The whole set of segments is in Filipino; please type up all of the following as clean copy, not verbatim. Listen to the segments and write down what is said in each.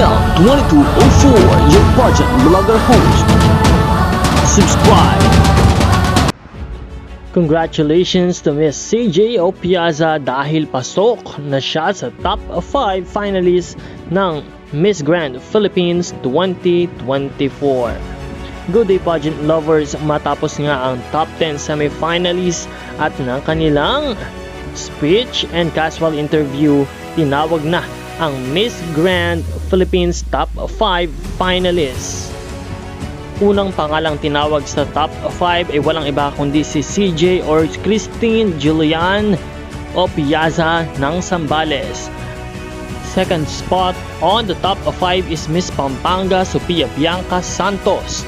CL2204, your budget vlogger host. Subscribe. Congratulations to Miss CJ Opiaza dahil pasok na siya sa top 5 finalists ng Miss Grand Philippines 2024. Good day pageant lovers, matapos nga ang top 10 semifinalists at ng kanilang speech and casual interview, tinawag na ang Miss Grand Philippines top 5 finalists. Unang pangalang tinawag sa top 5 ay walang iba kundi si CJ or Christine Julian Opiaza ng Zambales. Second spot on the top 5 is Miss Pampanga Sophia Bianca Santos.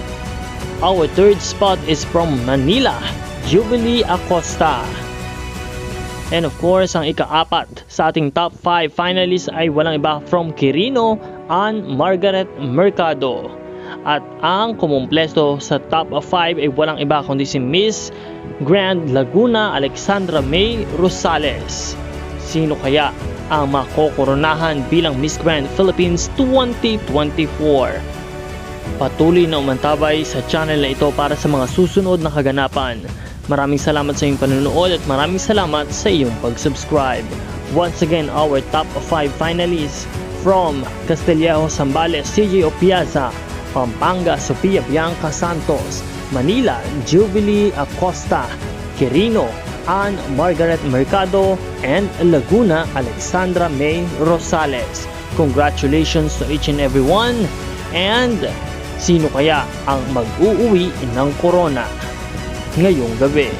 Our third spot is from Manila, Jubilee Acosta. And of course, ang ika-apat sa ating top 5 finalists ay walang iba from Quirino, Ann Margaret Mercado. At ang kumumpleto sa top 5 ay walang iba kundi si Miss Grand Laguna Alexandra May Rosales. Sino kaya ang makokoronahan bilang Miss Grand Philippines 2024? Patuloy na umantabay sa channel na ito para sa mga susunod na kaganapan. Maraming salamat sa iyong panunood at maraming salamat sa iyong pag-subscribe. Once again, our top 5 finalists from Castillejo, Zambales, CJ Opiaza, Pampanga Sophia Bianca Santos, Manila Jubilee Acosta, Quirino Ann Margaret Mercado, and Laguna Alexandra May Rosales. Congratulations to each and every one. And sino kaya ang mag-uuwi ng corona ngayong gabi?